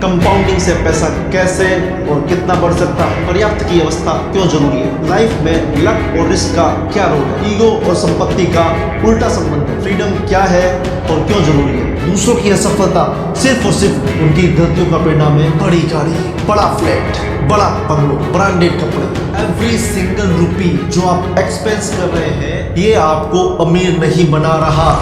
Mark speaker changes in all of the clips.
Speaker 1: Compounding से पैसा कैसे और कितना बढ़ सकता है, पर्याप्त की अवस्था क्यों जरूरी है, लाइफ में लक और रिस्क का क्या रोल है, ईगो और संपत्ति का उल्टा संबंध है, फ्रीडम क्या है और क्यों जरूरी है, दूसरों की असफलता सिर्फ और सिर्फ उनकी गलतियों का परिणाम है, बड़ी गाड़ी, बड़ा फ्लैट, बड़ा बंगलो, ब्रांडेड कपड़े, एवरी सिंगल रुपी जो आप एक्सपेंस कर रहे हैं ये आपको अमीर नहीं बना रहा।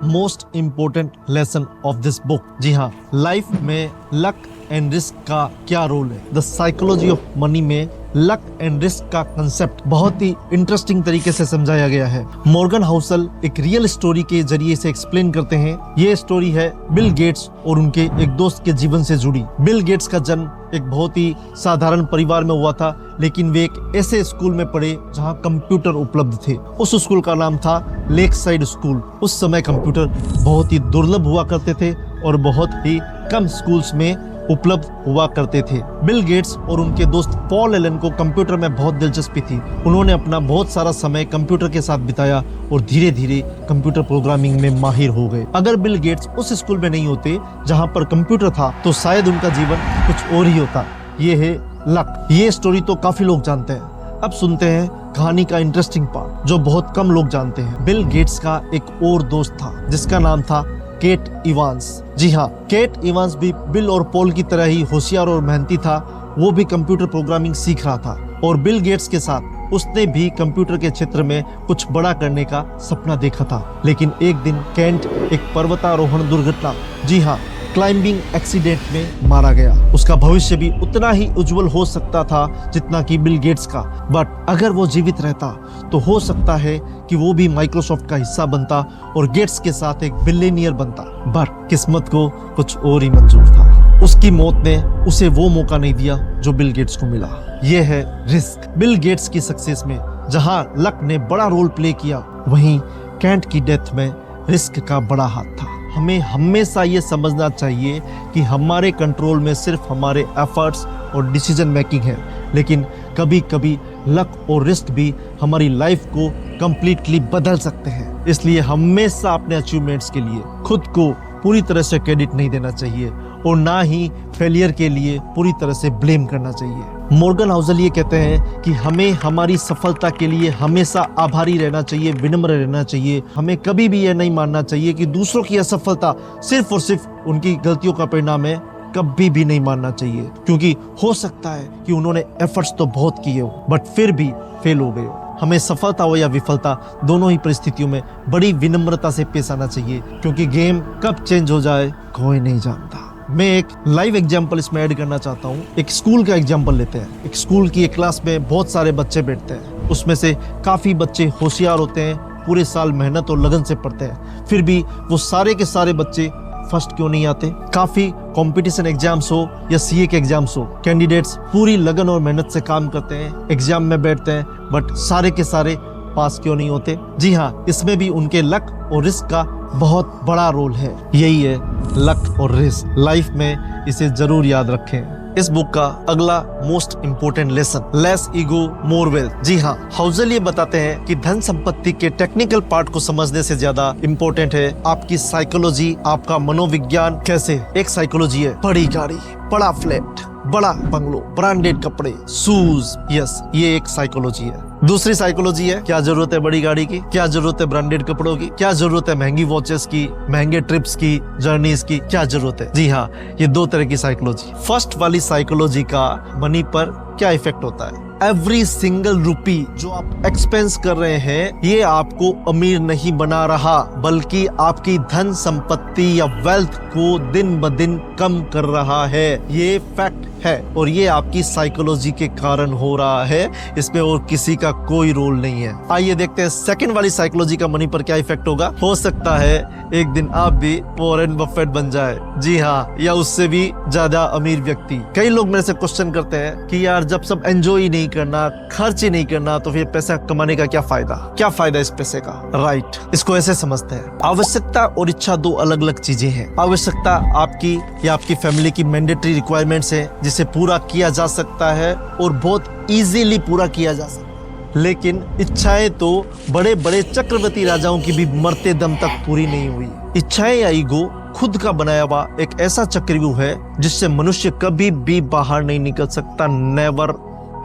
Speaker 1: Most important lesson of this book, जी हाँ, लाइफ में लक एंड रिस्क का क्या रोल है। द साइकोलॉजी ऑफ मनी में लक एंड रिस्क का कंसेप्ट बहुत ही इंटरेस्टिंग तरीके से समझाया गया है। मॉर्गन हाउसल एक रियल स्टोरी के जरिए से एक्सप्लेन करते हैं। ये स्टोरी है बिल गेट्स और उनके एक दोस्त के जीवन से जुड़ी। बिल गेट्स का जन्म एक बहुत ही साधारण परिवार में हुआ था, लेकिन वे एक ऐसे स्कूल में पढ़े जहां कंप्यूटर उपलब्ध थे। उस स्कूल का नाम था लेक साइड स्कूल। उस समय कंप्यूटर बहुत ही दुर्लभ हुआ करते थे और बहुत ही कम स्कूल्स में उपलब्ध हुआ करते थे। बिल गेट्स और उनके दोस्त पॉल एलन को कंप्यूटर में बहुत दिलचस्पी थी। उन्होंने अपना बहुत सारा समय कंप्यूटर के साथ बिताया और धीरे धीरे कंप्यूटर प्रोग्रामिंग में माहिर हो गए। अगर बिल गेट्स उस स्कूल में नहीं होते जहां पर कंप्यूटर था तो शायद उनका जीवन कुछ और ही होता। ये है लक। ये स्टोरी तो काफी लोग जानते हैं। अब सुनते हैं कहानी का इंटरेस्टिंग पार्ट जो बहुत कम लोग जानते हैं। बिल गेट्स का एक और दोस्त था जिसका नाम था केट इवांस। जी हाँ, केट इवांस भी बिल और पॉल की तरह ही होशियार और मेहनती था। वो भी कंप्यूटर प्रोग्रामिंग सीख रहा था और बिल गेट्स के साथ उसने भी कंप्यूटर के क्षेत्र में कुछ बड़ा करने का सपना देखा था। लेकिन एक दिन केंट एक पर्वतारोहण दुर्घटना, जी हाँ, क्लाइंबिंग एक्सीडेंट में मारा गया। उसका भविष्य भी उतना ही उज्जवल हो सकता था जितना कि बिल गेट्स का। बट अगर वो जीवित रहता तो हो सकता है कि वो भी माइक्रोसॉफ्ट का हिस्सा बनता और गेट्स के साथ एक बिलियनियर बनता। बट किस्मत को कुछ और ही मंजूर था। उसकी मौत ने उसे वो मौका नहीं दिया जो बिल गेट्स को मिला। ये है रिस्क। बिल गेट्स की सक्सेस में जहां लक ने बड़ा रोल प्ले किया, वहीं केंट की डेथ में रिस्क का बड़ा हाथ था। हमें हमेशा ये समझना चाहिए कि हमारे कंट्रोल में सिर्फ हमारे एफर्ट्स और डिसीजन मेकिंग है, लेकिन कभी कभी लक और रिस्क भी हमारी लाइफ को कंप्लीटली बदल सकते हैं। इसलिए हमेशा अपने अचीवमेंट्स के लिए खुद को पूरी तरह से क्रेडिट नहीं देना चाहिए और ना ही फेलियर के लिए पूरी तरह से ब्लेम करना चाहिए। मॉर्गन हाउसल ये कहते हैं कि हमें हमारी सफलता के लिए हमेशा आभारी रहना चाहिए, विनम्र रहना चाहिए। हमें कभी भी ये नहीं मानना चाहिए कि दूसरों की असफलता सिर्फ और सिर्फ उनकी गलतियों का परिणाम है। कभी भी नहीं मानना चाहिए, क्योंकि हो सकता है कि उन्होंने एफर्ट्स तो बहुत किए हो बट फिर भी फेल हो गए हो। हमें सफलता हो या विफलता, दोनों ही परिस्थितियों में बड़ी विनम्रता से पेश आना चाहिए, क्योंकि गेम कब चेंज हो जाए कोई नहीं जानता। मैं एक लाइव एग्जाम्पल इसमें ऐड करना चाहता हूँ। एक स्कूल का एग्जाम्पल लेते हैं। एक स्कूल की एक क्लास में बहुत सारे बच्चे बैठते हैं। उसमें से काफी बच्चे होशियार होते हैं, पूरे साल मेहनत और लगन से पढ़ते हैं, फिर भी वो सारे के सारे बच्चे फर्स्ट क्यों नहीं आते। काफी कंपटीशन एग्जाम्स हो या सीए के एग्जाम्स हो, कैंडिडेट्स पूरी लगन और मेहनत से काम करते हैं, एग्जाम में बैठते हैं, बट सारे के सारे पास क्यों नहीं होते। जी हाँ, इसमें भी उनके लक और रिस्क का बहुत बड़ा रोल है। यही है लक और रिस्क। लाइफ में इसे जरूर याद रखें। इस बुक का अगला most important lesson, less ego more wealth. जी हाँ, हाउसल ये बताते हैं कि धन संपत्ति के टेक्निकल पार्ट को समझने से ज्यादा इंपॉर्टेंट है आपकी साइकोलॉजी, आपका मनोविज्ञान। कैसे? एक साइकोलॉजी है बड़ी गाड़ी, बड़ा फ्लैट, बड़ा बंगलो, ब्रांडेड कपड़े, शूज। यस, ये एक साइकोलॉजी है। दूसरी साइकोलॉजी है क्या जरूरत है बड़ी गाड़ी की, क्या जरूरत है ब्रांडेड कपड़ों की, क्या जरूरत है महंगी वॉचेस की, महंगे ट्रिप्स की, जर्नीज की, क्या जरूरत है। जी हाँ, ये दो तरह की साइकोलॉजी। फर्स्ट वाली साइकोलॉजी का मनी पर क्या इफेक्ट होता है? एवरी सिंगल रुपी जो आप एक्सपेंस कर रहे हैं ये आपको अमीर नहीं बना रहा, बल्कि आपकी धन संपत्ति या वेल्थ को दिन ब दिन कम कर रहा है। ये फैक्ट है और ये आपकी साइकोलॉजी के कारण हो रहा है। इसमें और किसी का कोई रोल नहीं है। आइए देखते हैं सेकंड वाली साइकोलॉजी का मनी पर क्या इफेक्ट होगा। हो सकता है एक दिन आप भी वॉरेन बफेट बन जाए। जी हाँ, या उससे भी ज्यादा अमीर व्यक्ति। कई लोग मेरे से क्वेश्चन करते हैं कि यार जब सब एंजॉय ही नहीं करना, खर्च ही नहीं करना, तो फिर पैसा कमाने का क्या फायदा? क्या फायदा इस पैसे का? राइट, इसको ऐसे समझते हैं। आवश्यकता और इच्छा दो अलग अलग चीजें हैं। आवश्यकता आपकी या आपकी फैमिली की मैंडेटरी रिक्वायरमेंट्स है जिसे पूरा किया जा सकता है और बहुत इजीली पूरा किया जा सकता है। लेकिन इच्छाएं तो बड़े बड़े चक्रवर्ती राजाओं की भी मरते दम तक पूरी नहीं हुई। इच्छाएं या ईगो खुद का बनाया हुआ एक ऐसा चक्रव्यूह है जिससे मनुष्य कभी भी बाहर नहीं निकल सकता। Never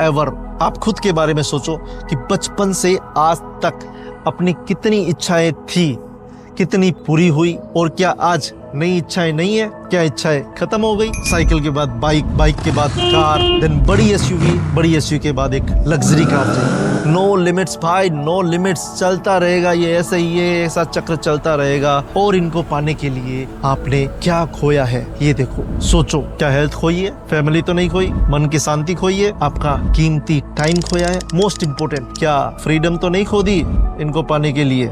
Speaker 1: ever. आप खुद के बारे में सोचो कि बचपन से आज तक अपनी कितनी इच्छाएं थी, कितनी पूरी हुई, और क्या आज नई इच्छाएं नहीं है? क्या इच्छाएं खत्म हो गई? साइकिल के बाद बाइक, बाइक के बाद कार, देन बड़ी एसयूवी, बड़ी एसयूवी के बाद एक लग्जरी कार चाहिए। नो लिमिट्स भाई, नो लिमिट्स। चलता रहेगा ये ऐसे ही, ये ऐसा चक्र चलता रहेगा। और इनको पाने के लिए आपने क्या खोया है ये देखो, सोचो। क्या हेल्थ खोई है? फैमिली तो नहीं खोई? मन की शांति खोई है? आपका कीमती टाइम खोया है? मोस्ट इंपोर्टेंट, क्या फ्रीडम तो नहीं खो दी इनको पाने के लिए?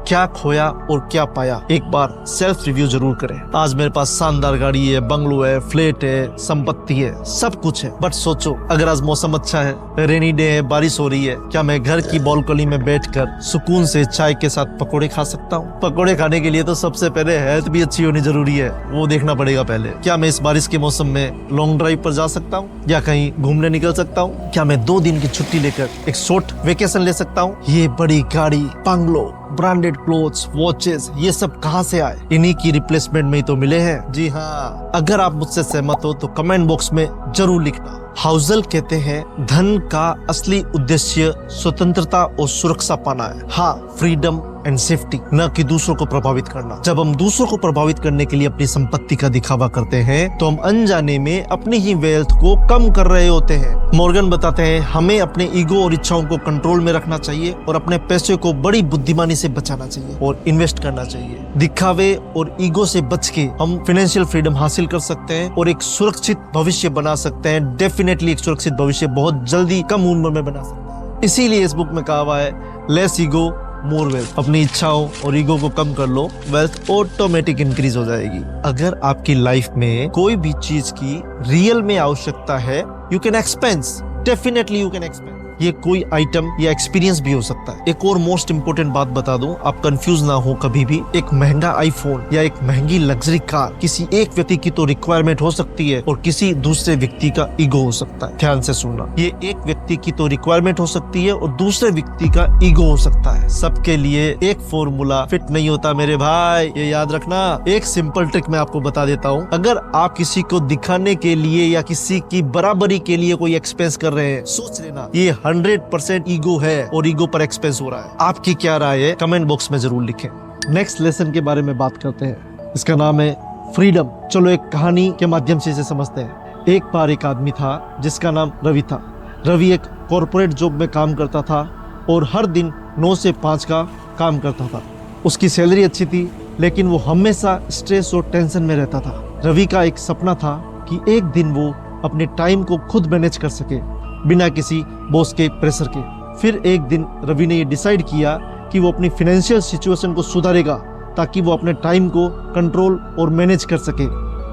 Speaker 1: क्या खोया और क्या पाया, एक बार सेल्फ रिव्यू जरूर करें। आज मेरे पास शानदार गाड़ी है, बंगलो है, फ्लैट है, संपत्ति है, सब कुछ है, बट सोचो अगर आज मौसम अच्छा है, रेनी डे है, बारिश हो रही है, क्या मैं घर की बालकनी में बैठकर सुकून से चाय के साथ पकोड़े खा सकता हूँ? पकोड़े खाने के लिए तो सबसे पहले हेल्थ भी अच्छी होनी जरूरी है, वो देखना पड़ेगा पहले। क्या मैं इस बारिश के मौसम में लॉन्ग ड्राइव पर जा सकता हूँ या कहीं घूमने निकल सकता हूँ? क्या मैं 2 दिन की छुट्टी लेकर एक शॉर्ट वेकेशन ले सकता हूँ? ये बड़ी गाड़ी, बंगलो, ब्रांडेड क्लोथ्स, वॉचेस, ये सब कहां से आए? इन्हीं की रिप्लेसमेंट में ही तो मिले हैं। जी हाँ, अगर आप मुझसे सहमत हो तो कमेंट बॉक्स में जरूर लिखना। हाउजल कहते हैं धन का असली उद्देश्य स्वतंत्रता और सुरक्षा पाना है। हाँ, फ्रीडम एंड सेफ्टी, न कि दूसरों को प्रभावित करना। जब हम दूसरों को प्रभावित करने के लिए अपनी संपत्ति का दिखावा करते हैं तो हम अनजाने में अपनी ही वेल्थ को कम कर रहे होते हैं। मॉर्गन बताते हैं हमें अपने ईगो और इच्छाओं को कंट्रोल में रखना चाहिए और अपने पैसे को बड़ी बुद्धिमानी से बचाना चाहिए और इन्वेस्ट करना चाहिए। दिखावे और ईगो से बच के हम फाइनेंशियल फ्रीडम हासिल कर सकते हैं और एक सुरक्षित भविष्य बना सकते हैं। डेफिनेटली एक सुरक्षित भविष्य बहुत जल्दी कम उम्र में बना सकते हैं। इसीलिए इस बुक में कहा हुआ है लेस ईगो मोर वेल्थ। अपनी इच्छाओं और ईगो को कम कर लो, वेल्थ ऑटोमेटिक इंक्रीज हो जाएगी। अगर आपकी लाइफ में कोई भी चीज की रियल में आवश्यकता है, you can expense, definitely you can expense. ये कोई आइटम या एक्सपीरियंस भी हो सकता है। एक और मोस्ट इंपोर्टेंट बात बता दूं, आप कंफ्यूज ना हो कभी भी। एक महंगा आईफोन या एक महंगी लग्जरी कार किसी एक व्यक्ति की तो रिक्वायरमेंट हो सकती है और किसी दूसरे व्यक्ति का ईगो हो सकता है। ध्यान से सुनना, ये एक व्यक्ति की तो रिक्वायरमेंट हो सकती है और दूसरे व्यक्ति का ईगो हो सकता है। सबके लिए एक फॉर्मूला फिट नहीं होता मेरे भाई, ये याद रखना। एक सिंपल ट्रिक मैं आपको बता देता हूँ। अगर आप किसी को दिखाने के लिए या किसी की बराबरी के लिए कोई एक्सपेंस कर रहे हैं, सोच लेना ये 100% ईगो है और ईगो पर एक्सपेंस हो रहा है। आपकी क्या राय है कमेंट बॉक्स में जरूर लिखें। नेक्स्ट लेसन के बारे में बात करते हैं, इसका नाम है फ्रीडम। चलो एक कहानी के माध्यम से इसे समझते हैं। एक बार एक आदमी था जिसका नाम रवि था। रवि एक कॉर्पोरेट जॉब में काम करता था और हर दिन 9 से 5 का काम करता था। उसकी सैलरी अच्छी थी लेकिन वो हमेशा स्ट्रेस और टेंशन में रहता था। रवि का एक सपना था कि एक दिन वो अपने टाइम को खुद मैनेज कर सके बिना किसी बॉस के प्रेशर के। फिर एक दिन रवि ने ये डिसाइड किया कि वो अपनी फाइनेंशियल सिचुएशन को सुधारेगा ताकि वो अपने टाइम को कंट्रोल और मैनेज कर सके।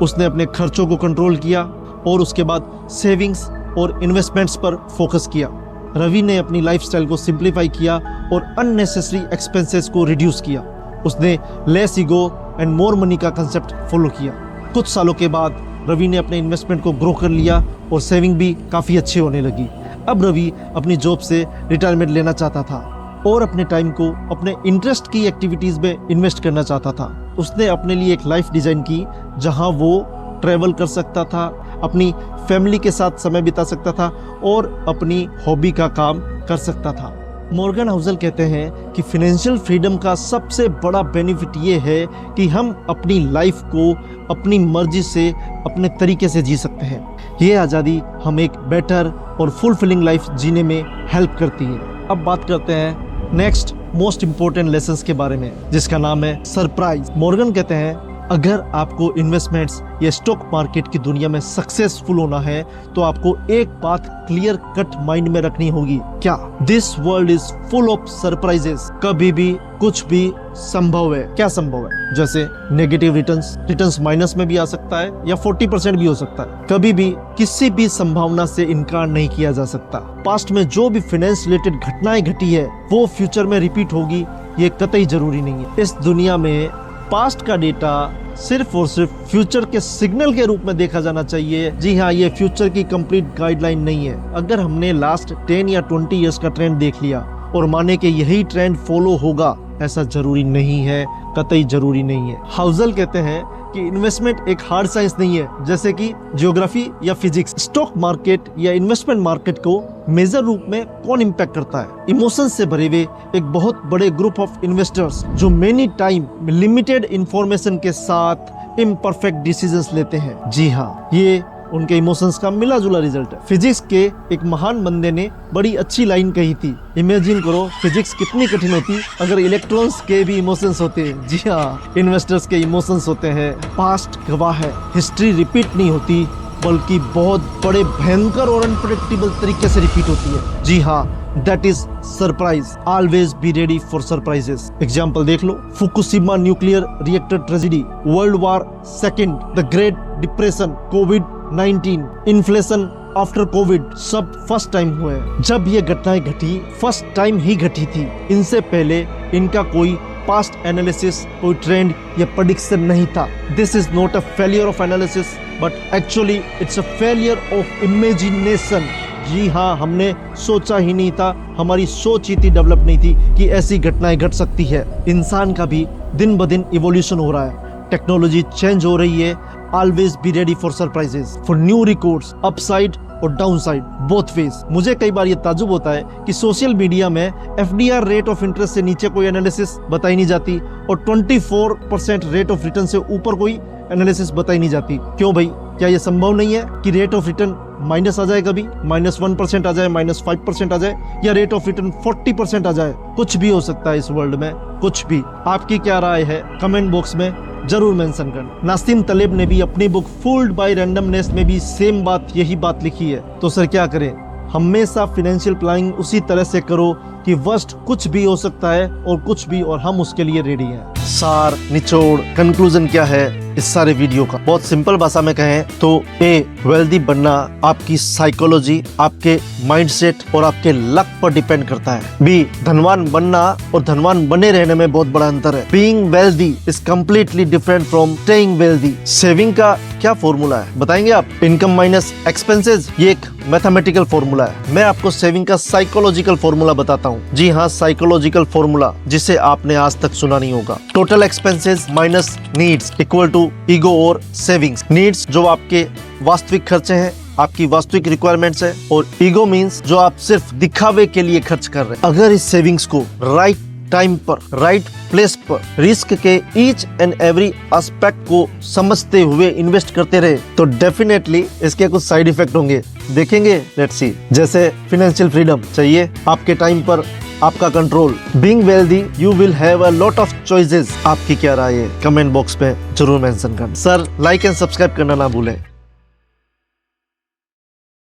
Speaker 1: उसने अपने खर्चों को कंट्रोल किया और उसके बाद सेविंग्स और इन्वेस्टमेंट्स पर फोकस किया। रवि ने अपनी लाइफस्टाइल को सिंप्लीफाई किया और अननेसेसरी एक्सपेंसेस को रिड्यूस किया। उसने less ego and more money का कंसेप्ट फॉलो किया। कुछ सालों के बाद रवि ने अपने इन्वेस्टमेंट को ग्रो कर लिया और सेविंग भी काफ़ी अच्छी होने लगी। अब रवि अपनी जॉब से रिटायरमेंट लेना चाहता था और अपने टाइम को अपने इंटरेस्ट की एक्टिविटीज़ में इन्वेस्ट करना चाहता था। उसने अपने लिए एक लाइफ डिज़ाइन की जहां वो ट्रैवल कर सकता था, अपनी फैमिली के साथ समय बिता सकता था और अपनी हॉबी का काम कर सकता था। मॉर्गन हाउसल कहते हैं कि फाइनेंशियल फ्रीडम का सबसे बड़ा बेनिफिट ये है कि हम अपनी लाइफ को अपनी मर्जी से अपने तरीके से जी सकते हैं। ये आज़ादी हम एक बेटर और फुलफिलिंग लाइफ जीने में हेल्प करती है। अब बात करते हैं नेक्स्ट मोस्ट इम्पोर्टेंट लेसन्स के बारे में, जिसका नाम है सरप्राइज। मॉर्गन कहते हैं अगर आपको इन्वेस्टमेंट्स या स्टॉक मार्केट की दुनिया में सक्सेसफुल होना है तो आपको एक बात क्लियर कट माइंड में रखनी होगी। क्या? This world is full of surprises. कभी भी कुछ भी संभव है। क्या संभव है? जैसे नेगेटिव रिटर्न्स माइनस में भी आ सकता है या 40% भी हो सकता है। कभी भी किसी भी संभावना से इनकार नहीं किया जा सकता। पास्ट में जो भी फाइनेंस रिलेटेड घटनाएं घटी है वो फ्यूचर में रिपीट होगी, ये कतई जरूरी नहीं है। इस दुनिया में पास्ट का डेटा सिर्फ और सिर्फ फ्यूचर के सिग्नल के रूप में देखा जाना चाहिए। जी हाँ, ये फ्यूचर की कंप्लीट गाइडलाइन नहीं है। अगर हमने लास्ट 10 या 20 इयर्स का ट्रेंड देख लिया और माने कि यही ट्रेंड फॉलो होगा, ऐसा जरूरी नहीं है, कतई जरूरी नहीं है। हाउजल कहते हैं कि इन्वेस्टमेंट एक हार्ड साइंस नहीं है, जैसे कि ज्योग्राफी या फिजिक्स। स्टॉक मार्केट या इन्वेस्टमेंट मार्केट को मेजर रूप में कौन इम्पैक्ट करता है? इमोशंस से भरे हुए एक बहुत बड़े ग्रुप ऑफ इन्वेस्टर्स जो मेनी टाइम लिमिटेड इंफॉर्मेशन के साथ इम्परफेक्ट डिसीजंस लेते हैं। जी हाँ, ये उनके इमोशंस का मिला जुला रिजल्ट है। फिजिक्स के एक महान बंदे ने बड़ी अच्छी लाइन कही थी, इमेजिन करो फिजिक्स कितनी कठिन होती अगर इलेक्ट्रॉन्स के भी इमोशंस होते। जी हाँ, इन्वेस्टर्स के इमोशंस होते हैं। पास्ट गवाह है, हिस्ट्री रिपीट नहीं होती बल्कि बहुत बड़े भयंकर और अनप्रेडिक्टेबल तरीके से रिपीट होती है। जी हाँ, that is surprise. Always be ready for surprises. Example देख लो, Fukushima nuclear reactor tragedy, world war second, the great depression, कोविड-19, इन्फ्लेशन आफ्टर कोविड, सब फर्स्ट टाइम हुए हैं। जब ये घटनाएं घटी, फर्स्ट टाइम ही घटी थी। इनसे पहले इनका कोई पास्ट एनालिसिस, कोई ट्रेंड या प्रेडिक्शन नहीं था। This is not a failure of analysis but actually it's a failure of imagination. जी हाँ, हमने सोचा ही नहीं था, हमारी सोच ही थी डेवलप नहीं थी कि ऐसी घटनाएं घट सकती है। इंसान का भी दिन ब दिन इवोल्यूशन हो रहा है, टेक्नोलॉजी चेंज हो रही है। Always be ready for surprises, for new records, upside और डाउनसाइड, बोथ फेज। मुझे कई बार ये ताज्जुब होता है कि सोशल मीडिया में एफडीआर रेट ऑफ इंटरेस्ट से नीचे कोई एनालिसिस बताई नहीं जाती और 24% रेट ऑफ रिटर्न से ऊपर कोई एनालिसिस बताई नहीं जाती। क्यों भाई, क्या ये संभव नहीं है कि रेट ऑफ रिटर्न माइनस आ जाए, कभी -1% आ जाए, -5% आ जाए, या रेट ऑफ रिटर्न 40% आ जाए? कुछ भी हो सकता है इस वर्ल्ड में, कुछ भी। आपकी क्या राय है कमेंट बॉक्स में जरूर मेंशन करना। नासिम तलेब ने भी अपनी बुक फूल्ड बाय रैंडमनेस में भी सेम बात, यही बात लिखी है। तो सर क्या करें? हमेशा फाइनेंशियल प्लानिंग उसी तरह से करो कि वर्स्ट कुछ भी हो सकता है और कुछ भी, और हम उसके लिए रेडी हैं। सार, निचोड़, कंक्लूजन क्या है इस सारे वीडियो का? बहुत सिंपल भाषा में कहें तो ए, वेल्दी बनना आपकी साइकोलॉजी, आपके माइंडसेट और आपके लक पर डिपेंड करता है। बी, धनवान बनना और धनवान बने रहने में बहुत बड़ा अंतर है। Being wealthy is completely different from staying wealthy. Saving का क्या फॉर्मूला है बताएंगे आप? इनकम माइनस एक्सपेंसेस, ये एक मैथमेटिकल फॉर्मूला है। मैं आपको सेविंग का साइकोलॉजिकल फॉर्मूला बताता हूँ। जी हाँ, साइकोलॉजिकल फॉर्मूला जिसे आपने आज तक सुना नहीं होगा। Total expenses minus needs equal to ego और सेविंग्स। नीड्स जो आपके वास्तविक खर्चे हैं, आपकी वास्तविक रिक्वायरमेंट्स है, और ईगो मींस जो आप सिर्फ दिखावे के लिए खर्च कर रहे हैं। अगर इस सेविंग्स को राइट टाइम पर, राइट प्लेस पर, रिस्क के ईच एंड एवरी एस्पेक्ट को समझते हुए इन्वेस्ट करते रहे तो डेफिनेटली इसके कुछ साइड इफेक्ट होंगे, देखेंगे। Let's see. जैसे फाइनेंशियल फ्रीडम चाहिए, आपके टाइम पर आपका control. Being wealthy you will have a lot of choices. आपकी क्या राय है कमेंट बॉक्स पे जरूर मेंशन करना। सर लाइक एंड सब्सक्राइब करना ना भूलें।